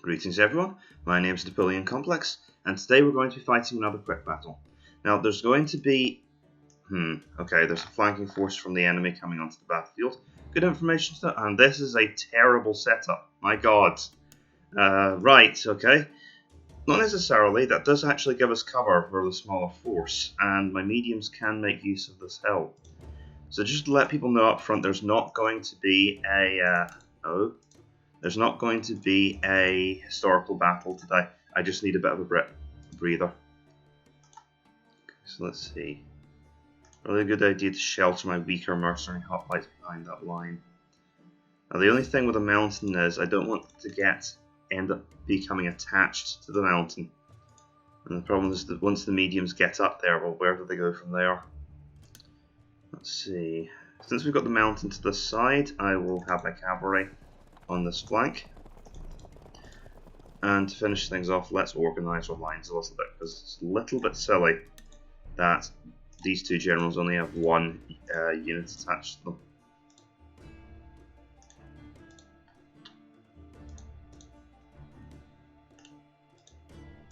Greetings everyone, my name is Napoleon Complex, and today we're going to be fighting another quick battle. Now there's going to be... there's a flanking force from the enemy coming onto the battlefield. Good information to that, and this is a terrible setup, my god. Okay. Not necessarily, that does actually give us cover for the smaller force, and my mediums can make use of this hill. So just to let people know up front, there's not going to be a... There's not going to be a historical battle today. I just need a bit of a breather. Okay, so let's see. Really good idea to shelter my weaker mercenary hoplites behind that line. Now the only thing with a mountain is I don't want to end up becoming attached to the mountain. And the problem is that once the mediums get up there, well, where do they go from there? Let's see. Since we've got the mountain to the side, I will have my cavalry on this flank. And to finish things off, let's organise our lines a little bit, because it's a little bit silly that these two generals only have one unit attached to them.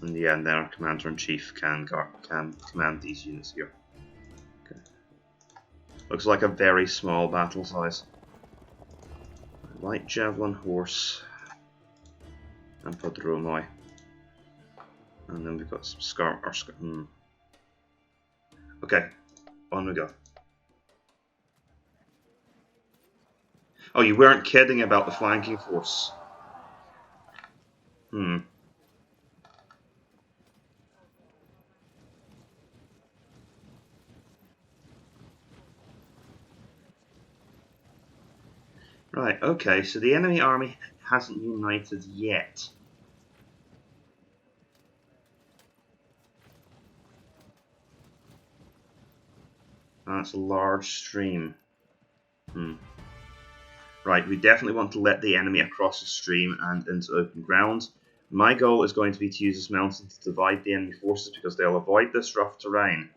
And yeah, and then our commander-in-chief can command these units here. Okay. Looks like a very small battle size. Light javelin horse and Podromoi, and then we've got some Okay, on we go. Oh, you weren't kidding about the flanking force. Right, okay, so the enemy army hasn't united yet. That's a large stream. Right, we definitely want to let the enemy across the stream and into open ground. My goal is going to be to use this mountain to divide the enemy forces because they'll avoid this rough terrain.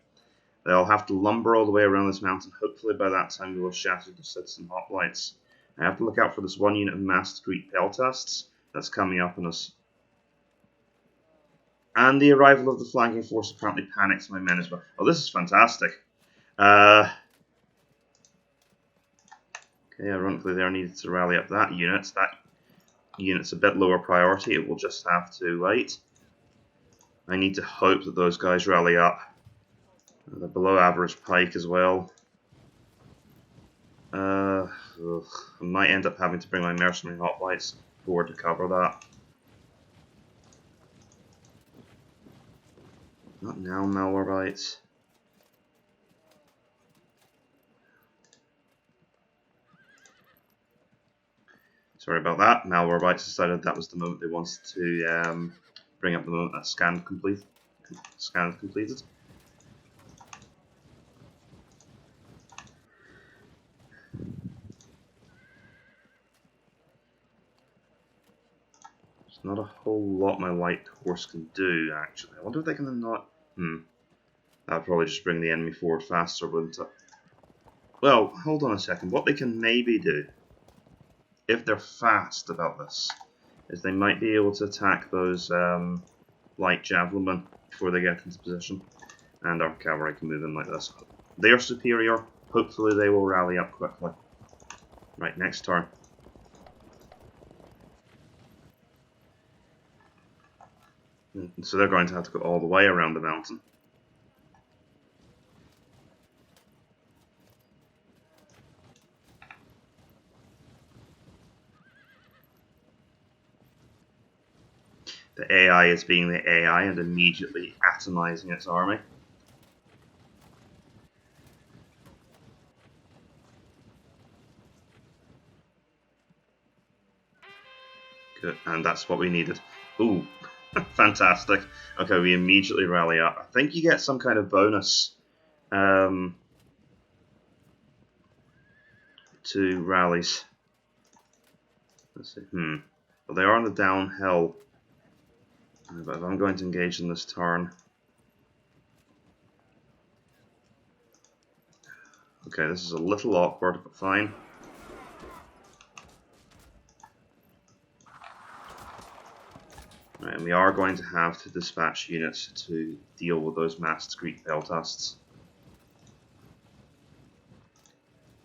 They'll have to lumber all the way around this mountain. Hopefully by that time we will shatter the citizen hoplites. I have to look out for this one unit of massed Greek peltasts that's coming up on us. And the arrival of the flanking force apparently panics my men as well. Oh, this is fantastic. Okay, ironically they are needed to rally up that unit. That unit's a bit lower priority. It will just have to wait. I need to hope that those guys rally up. The below average pike as well. I might end up having to bring my mercenary hoplites forward to cover that. Not now, Malwarebytes. Sorry about that. Malwarebytes decided that was the moment they wanted to bring up the moment that scan is completed. Not a whole lot my light horse can do, actually. I wonder if they can not... That'll probably just bring the enemy forward faster, wouldn't it? Well, hold on a second. What they can maybe do, if they're fast about this, is they might be able to attack those light javelinmen before they get into position. And our cavalry can move in like this. They are superior. Hopefully they will rally up quickly. Right, next turn. So they're going to have to go all the way around the mountain. The AI is being the AI and immediately atomizing its army. Good, and that's what we needed. Ooh. Fantastic. Okay, we immediately rally up. I think you get some kind of bonus to rallies. Let's see. Well, they are on the downhill. But if I'm going to engage in this turn... Okay, this is a little awkward, but fine. Right, and we are going to have to dispatch units to deal with those massed Greek peltasts.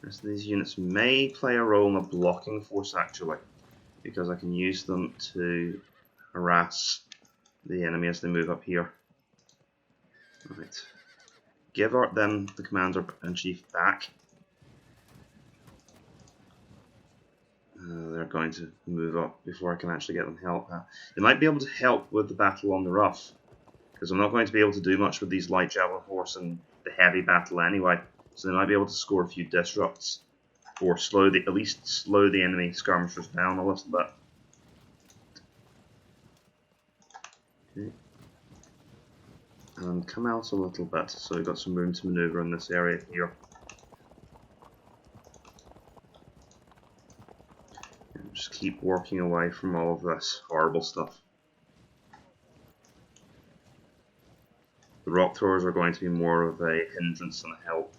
So these units may play a role in a blocking force actually, because I can use them to harass the enemy as they move up here. Right. Give them the commander-in-chief back. They're going to move up before I can actually get them help. They might be able to help with the battle on the rough, because I'm not going to be able to do much with these light javelin horse and the heavy battle anyway. So they might be able to score a few disrupts, or at least slow the enemy skirmishers down a little bit. Okay. And come out a little bit, so we've got some room to maneuver in this area here. Just keep working away from all of this horrible stuff. The rock throwers are going to be more of a hindrance than a help.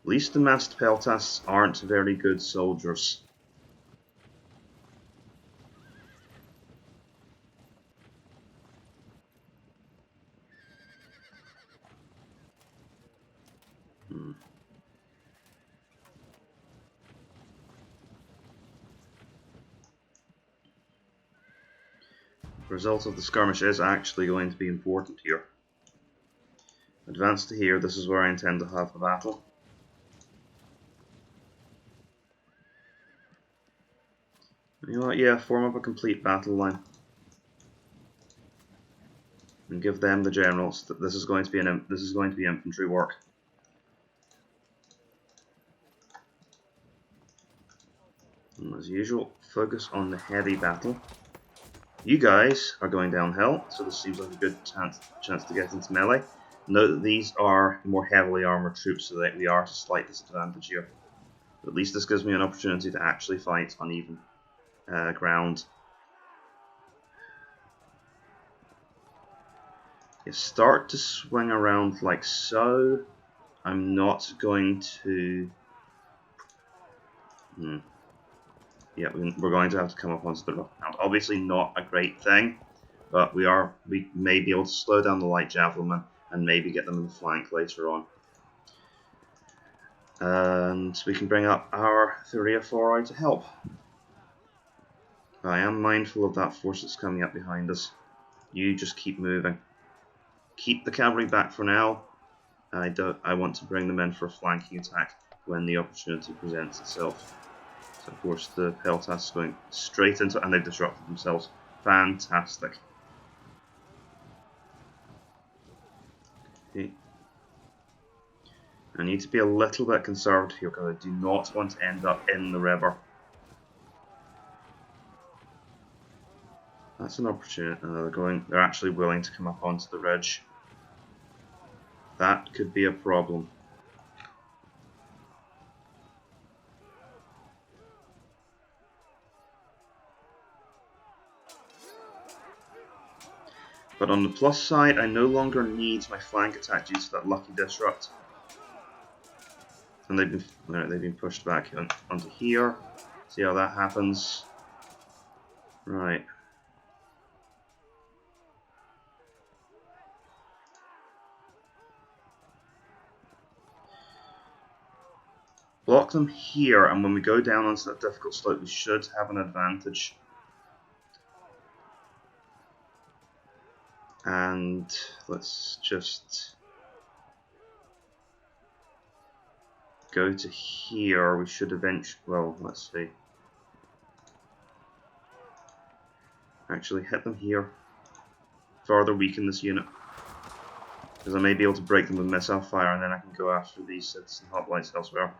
At least the massed peltasts aren't very good soldiers. The result of the skirmish is actually going to be important here. Advance to here, this is where I intend to have the battle. You know what, yeah, form up a complete battle line. And give them the generals that this is going to be infantry work. And as usual, focus on the heavy battle. You guys are going downhill, so this seems like a good chance to get into melee. Note that these are more heavily armoured troops, so that we are at a slight disadvantage here. But at least this gives me an opportunity to actually fight on even ground. You start to swing around like so. I'm not going to... Yeah, we're going to have to come up onto the rough ground. Obviously not a great thing, but we may be able to slow down the light javelin and maybe get them in the flank later on. And we can bring up our Thureophori to help. I am mindful of that force that's coming up behind us. You just keep moving. Keep the cavalry back for now. I want to bring them in for a flanking attack when the opportunity presents itself. So of course the peltasts going straight into, and they've disrupted themselves. Fantastic. Okay. I need to be a little bit conservative here because I do not want to end up in the river. That's an opportunity. They're actually willing to come up onto the ridge. That could be a problem. But on the plus side, I no longer need my flank attack due to that lucky disrupt. And they've been pushed back onto here. See how that happens. Right. Block them here, and when we go down onto that difficult slope, we should have an advantage. And let's just go to here. We should eventually, well, let's see. Actually hit them here. Further weaken this unit, because I may be able to break them with missile fire, and then I can go after these citizen hoplites elsewhere.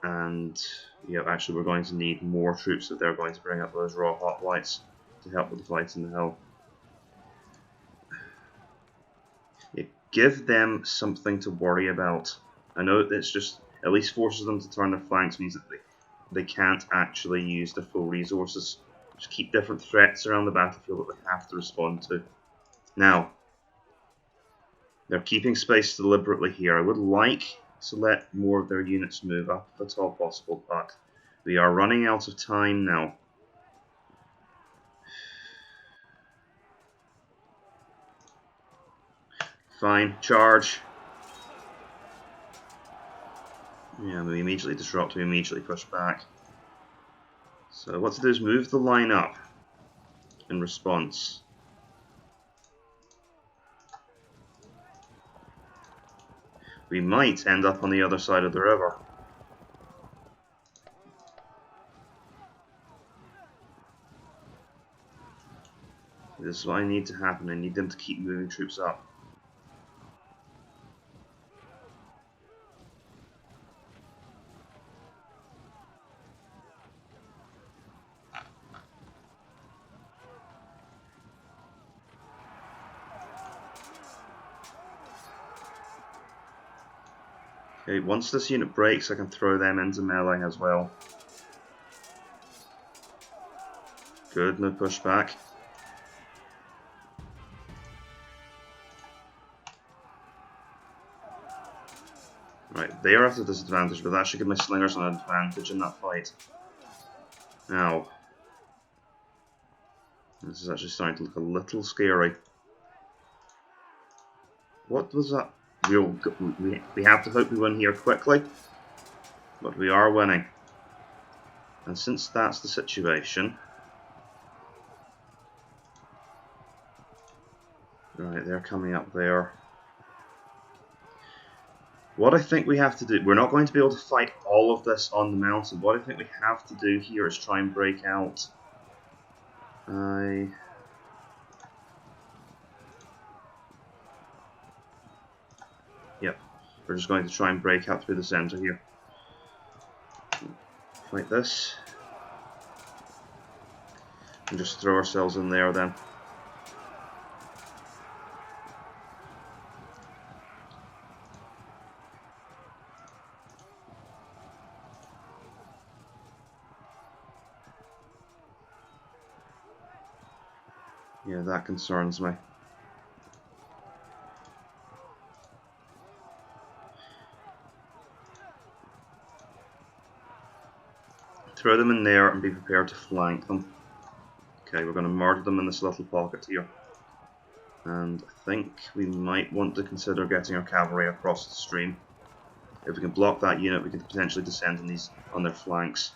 And yeah, actually we're going to need more troops if they're going to bring up those raw hoplites to help with the fight in the hill. Yeah, give them something to worry about. I know it's just at least forces them to turn their flanks, means that they can't actually use their full resources. Just keep different threats around the battlefield that they have to respond to. Now, they're keeping space deliberately here. I would like to let more of their units move up if at all possible, but we are running out of time now. Fine, charge. Yeah, we immediately disrupt, we immediately push back. So what to do is move the line up in response. We might end up on the other side of the river. This is what I need to happen. I need them to keep moving troops up. Okay, once this unit breaks, I can throw them into melee as well. Good, no pushback. Right, they are at a disadvantage, but that should give my slingers an advantage in that fight. Now, this is actually starting to look a little scary. What was that? We have to hope we win here quickly, but we are winning. And since that's the situation... Right, they're coming up there. What I think we have to do... We're not going to be able to fight all of this on the mountain. What I think we have to do here is try and break out... Yep, we're just going to try and break out through the center here. Like this. And just throw ourselves in there then. Yeah, that concerns me. Throw them in there and be prepared to flank them. Okay, we're going to murder them in this little pocket here. And I think we might want to consider getting our cavalry across the stream. If we can block that unit, we can potentially descend on their flanks.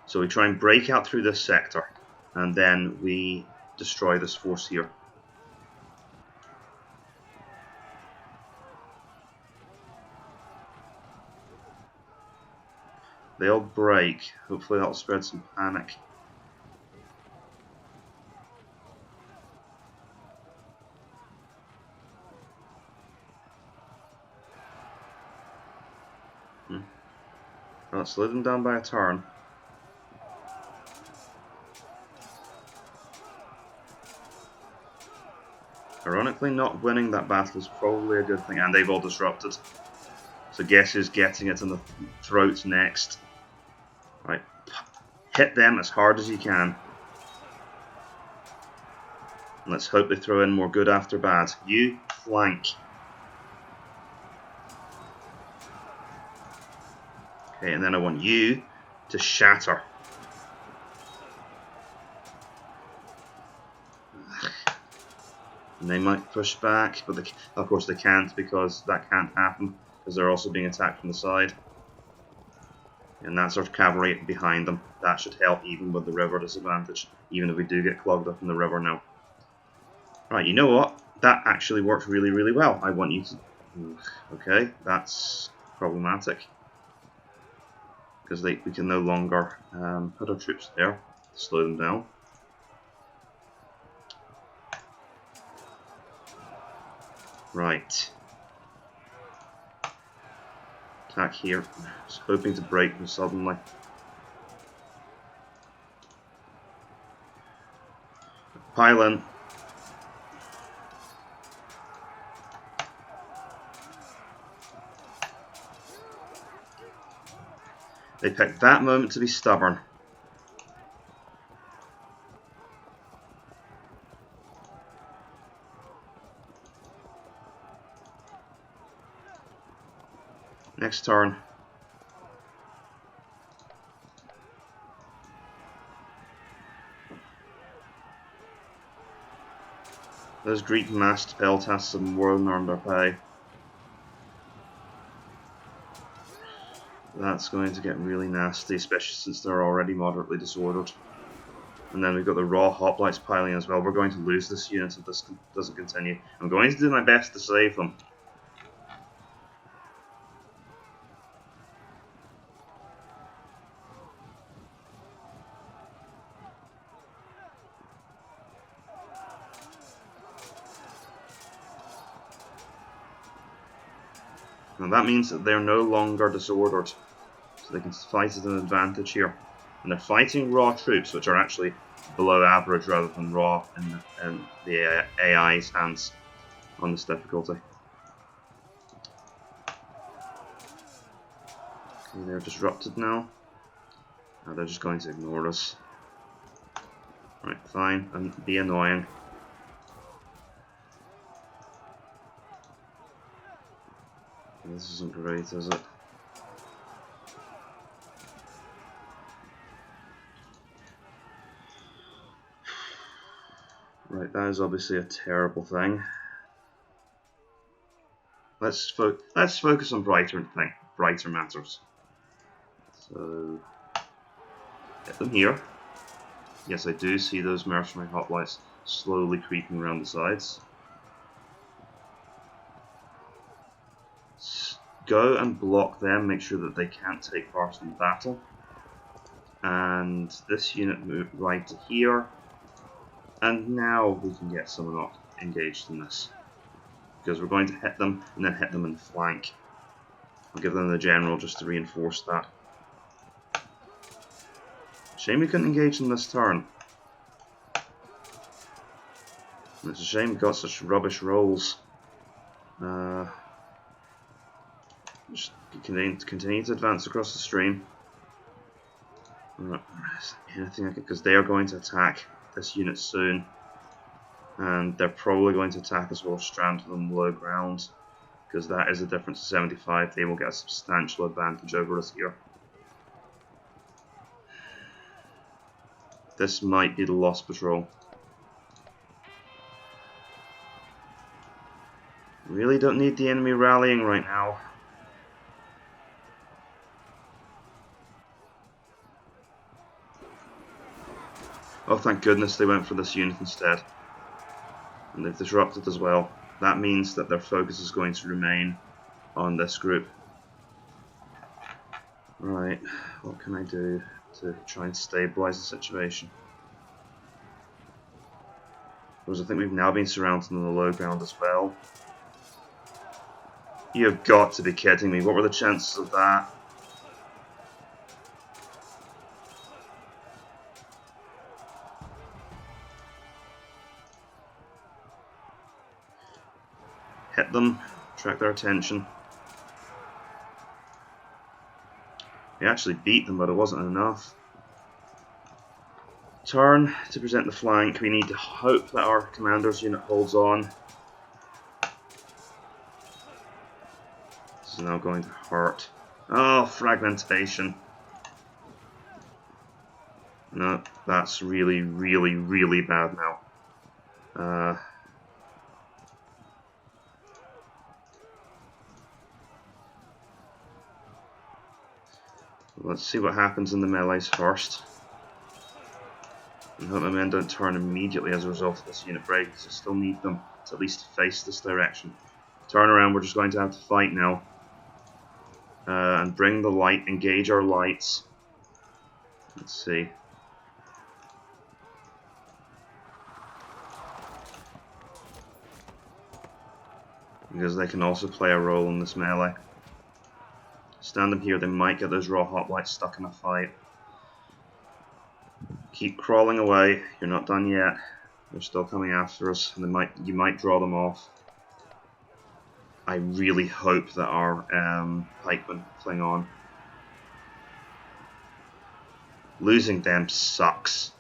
So we try and break out through this sector, and then we destroy this force here. They'll break. Hopefully that'll spread some panic. Well, slow them down by a turn. Ironically, not winning that battle is probably a good thing, and they've all disrupted. So guess who's getting it in the throat next? Right, hit them as hard as you can. And let's hope they throw in more good after bad. You flank. Okay, and then I want you to shatter. And they might push back, but of course they can't, because that can't happen, because they're also being attacked from the side. And that's our cavalry behind them. That should help even with the river disadvantage, even if we do get clogged up in the river now. Right, you know what? That actually works really, really well. I want you to... Okay, that's problematic. Because we can no longer put our troops there to slow them down. Right. Attack here. Just hoping to break them suddenly. Pile in. They picked that moment to be stubborn. Next turn. Those Greek masked peltasts have more than earned their pay. That's going to get really nasty, especially since they're already moderately disordered. And then we've got the raw hoplites piling as well. We're going to lose this unit if this doesn't continue. I'm going to do my best to save them. Now that means that they're no longer disordered, so they can fight at an advantage here. And they're fighting raw troops, which are actually below average rather than raw in the AI's hands on this difficulty. Okay, they're disrupted now. They're just going to ignore us. Right, fine, and be annoying. This isn't great, is it? Right, that is obviously a terrible thing. Let's focus on brighter matters. So, get them here. Yes, I do see those mercenary hoplites slowly creeping around the sides. Go and block them, make sure that they can't take part in the battle. And this unit moved right to here. And now we can get someone engaged in this. Because we're going to hit them and then hit them in the flank. I'll give them the general just to reinforce that. Shame we couldn't engage them this turn. And it's a shame we got such rubbish rolls. Just continue to advance across the stream. Anything I can, because they are going to attack this unit soon, and they're probably going to attack as well stranded on low ground, because that is a difference of 75. They will get a substantial advantage over us here. This might be the lost patrol. Really don't need the enemy rallying right now. Oh, thank goodness they went for this unit instead. And they've disrupted as well. That means that their focus is going to remain on this group. Right, what can I do to try and stabilise the situation? Because I think we've now been surrounded on the low ground as well. You have got to be kidding me. What were the chances of that? Hit them, attract their attention. We actually beat them, but it wasn't enough. Turn to present the flank. We need to hope that our commander's unit holds on. This is now going to hurt. Oh, fragmentation. No, that's really, really, really bad now. Let's see what happens in the melees first. And hope my men don't turn immediately as a result of this unit break, because I still need them to at least face this direction. Turn around, we're just going to have to fight now. And bring the light, engage our lights. Let's see. Because they can also play a role in this melee. Stand them here, they might get those raw hoplites stuck in a fight. Keep crawling away, you're not done yet. They're still coming after us, and you might draw them off. I really hope that our pikemen cling on. Losing them sucks.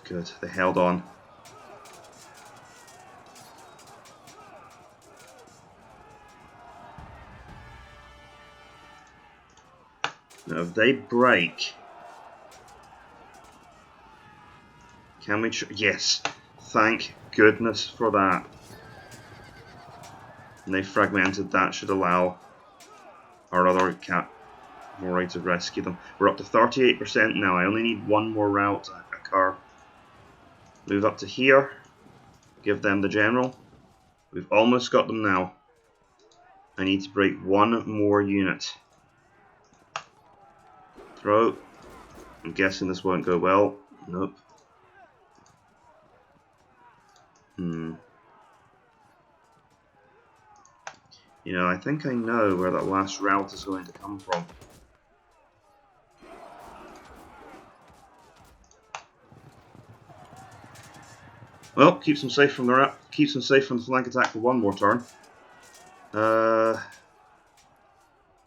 Good, they held on. Now if they break... Can we... Yes! Thank goodness for that. And they fragmented. That should allow our other cavalry to rescue them. We're up to 38% now. I only need one more route to occur. Move up to here. Give them the general. We've almost got them now. I need to break one more unit. Throw. I'm guessing this won't go well. Nope. You know, I think I know where that last route is going to come from. Well, keeps them safe from the flank attack for one more turn.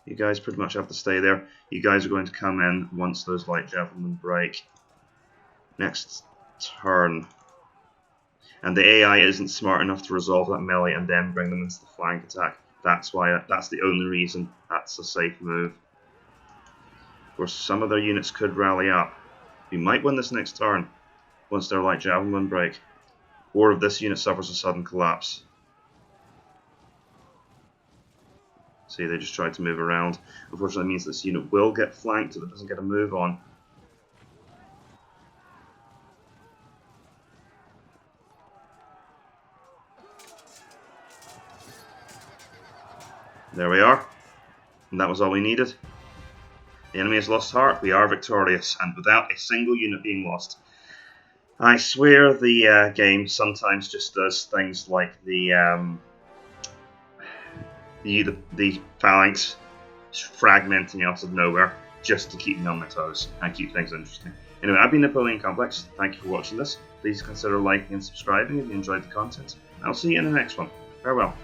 You guys pretty much have to stay there. You guys are going to come in once those light javelin break. Next turn. And the AI isn't smart enough to resolve that melee and then bring them into the flank attack. That's the only reason that's a safe move. Of course, some of their units could rally up. We might win this next turn once their light javelin break. Or if this unit suffers a sudden collapse. See, they just tried to move around. Unfortunately, that means this unit will get flanked if it doesn't get a move on. There we are. And that was all we needed. The enemy has lost heart. We are victorious. And without a single unit being lost. I swear the game sometimes just does things like the phalanx fragmenting out of nowhere just to keep me on my toes and keep things interesting. Anyway, I've been Napoleon Complex. Thank you for watching this. Please consider liking and subscribing if you enjoyed the content. I'll see you in the next one. Farewell.